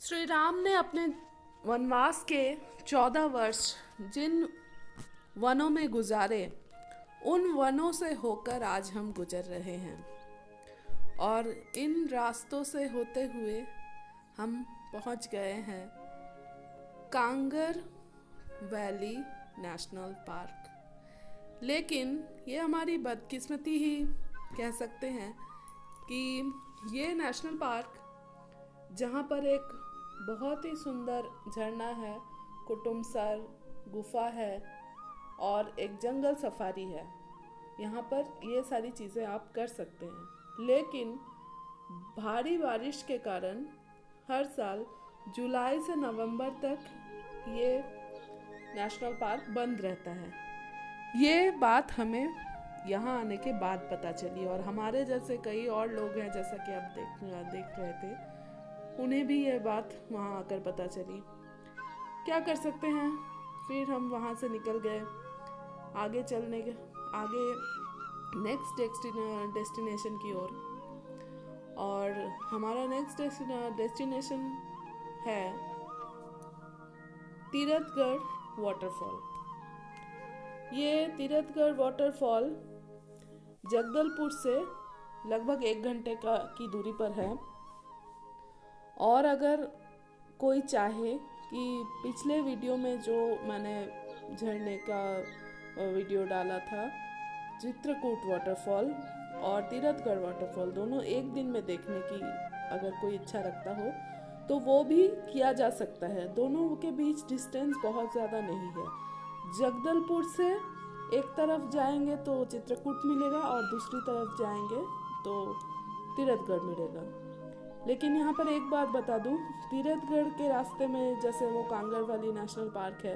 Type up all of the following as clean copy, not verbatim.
श्री राम ने अपने वनवास के 14 वर्ष जिन वनों में गुजारे, उन वनों से होकर आज हम गुजर रहे हैं और इन रास्तों से होते हुए हम पहुंच गए हैं कांगर वैली नेशनल पार्क। लेकिन ये हमारी बदकिस्मती ही कह सकते हैं कि ये नेशनल पार्क, जहाँ पर एक बहुत ही सुंदर झरना है, कुटुमसर गुफा है और एक जंगल सफारी है, यहाँ पर ये सारी चीज़ें आप कर सकते हैं। लेकिन भारी बारिश के कारण हर साल जुलाई से नवंबर तक ये नेशनल पार्क बंद रहता है। ये बात हमें यहाँ आने के बाद पता चली और हमारे जैसे कई और लोग हैं, जैसा कि आप देख रहे थे, उन्हें भी यह बात वहाँ आकर पता चली। क्या कर सकते हैं, फिर हम वहाँ से निकल गए आगे नेक्स्ट डेस्टिनेशन की ओर। और हमारा नेक्स्ट डेस्टिनेशन है तीरथगढ़ वाटरफॉल। ये तीरथगढ़ वाटरफॉल जगदलपुर से लगभग 1 घंटे की दूरी पर है। और अगर कोई चाहे कि पिछले वीडियो में जो मैंने झरने का वीडियो डाला था, चित्रकूट वाटरफॉल और तीरथगढ़ वाटरफॉल दोनों एक दिन में देखने की अगर कोई इच्छा रखता हो तो वो भी किया जा सकता है। दोनों के बीच डिस्टेंस बहुत ज़्यादा नहीं है। जगदलपुर से एक तरफ जाएंगे तो चित्रकूट मिलेगा और दूसरी तरफ जाएंगे तो तीरथगढ़ मिलेगा। लेकिन यहाँ पर एक बात बता दूँ, तीरथगढ़ के रास्ते में जैसे वो कांगर वैली नेशनल पार्क है,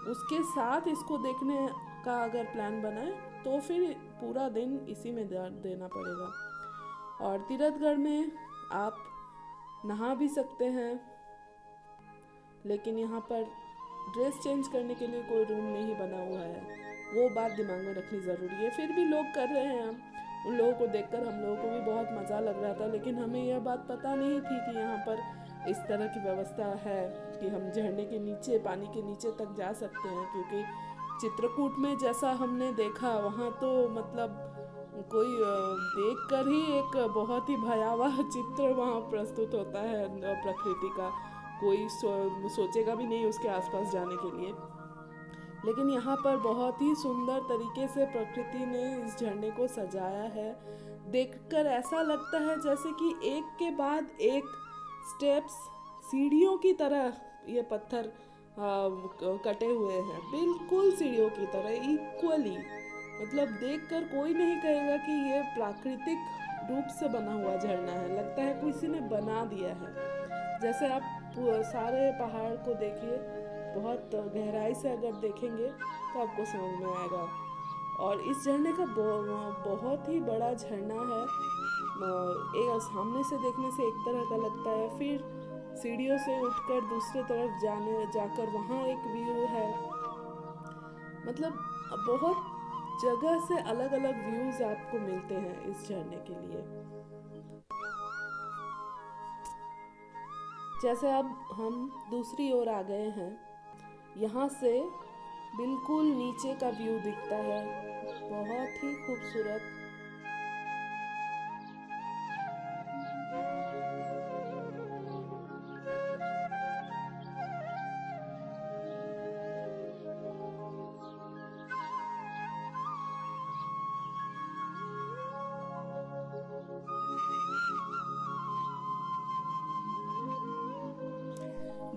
उसके साथ इसको देखने का अगर प्लान बनाए तो फिर पूरा दिन इसी में देना पड़ेगा। और तीरथगढ़ में आप नहा भी सकते हैं, लेकिन यहाँ पर ड्रेस चेंज करने के लिए कोई रूम नहीं बना हुआ है, वो बात दिमाग में रखनी ज़रूरी है। फिर भी लोग कर रहे हैं, उन लोगों को देखकर हम लोगों को भी बहुत मज़ा लग रहा था। लेकिन हमें यह बात पता नहीं थी कि यहाँ पर इस तरह की व्यवस्था है कि हम झरने के नीचे, पानी के नीचे तक जा सकते हैं। क्योंकि चित्रकूट में जैसा हमने देखा, वहाँ तो मतलब कोई देखकर ही एक बहुत ही भयावह चित्र वहाँ प्रस्तुत होता है प्रकृति का। कोई सोचेगा भी नहीं उसके आसपास जाने के लिए। लेकिन यहाँ पर बहुत ही सुंदर तरीके से प्रकृति ने इस झरने को सजाया है। देखकर ऐसा लगता है जैसे कि एक के बाद एक स्टेप्स सीढ़ियों की तरह ये पत्थर कटे हुए हैं, बिल्कुल सीढ़ियों की तरह इक्वली। मतलब देखकर कोई नहीं कहेगा कि ये प्राकृतिक रूप से बना हुआ झरना है, लगता है किसी ने बना दिया है। जैसे आप सारे पहाड़ को देखिए, बहुत गहराई से अगर देखेंगे तो आपको समझ में आएगा। और इस झरने का बहुत ही बड़ा झरना है। एक सामने से देखने से एक तरह का लगता है, फिर सीढ़ियों से उठकर दूसरे तरफ जाकर वहाँ एक व्यू है। मतलब बहुत जगह से अलग अलग व्यूज आपको मिलते हैं इस झरने के लिए। जैसे अब हम दूसरी ओर आ गए हैं, यहाँ से बिल्कुल नीचे का व्यू दिखता है, बहुत ही खूबसूरत।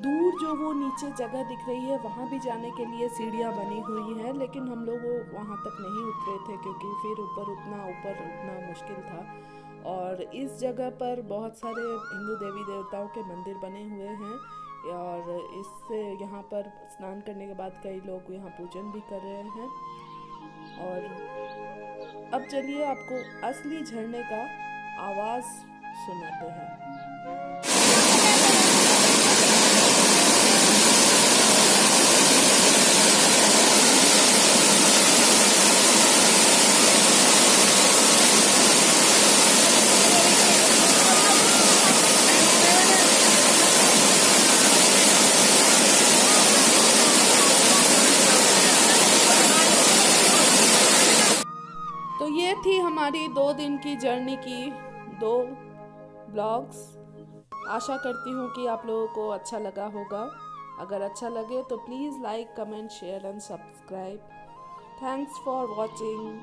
दूर जो वो नीचे जगह दिख रही है, वहाँ भी जाने के लिए सीढ़ियाँ बनी हुई हैं, लेकिन हम लोग वो वहाँ तक नहीं उतरे थे क्योंकि फिर ऊपर उतना मुश्किल था। और इस जगह पर बहुत सारे हिंदू देवी देवताओं के मंदिर बने हुए हैं और इससे यहाँ पर स्नान करने के बाद कई लोग यहाँ पूजन भी कर रहे हैं। और अब चलिए आपको असली झरने का आवाज़ सुनाते हैं। हमारी 2 दिन की जर्नी की 2 ब्लॉग्स। आशा करती हूँ कि आप लोगों को अच्छा लगा होगा। अगर अच्छा लगे तो please like, comment, share and subscribe. Thanks for watching.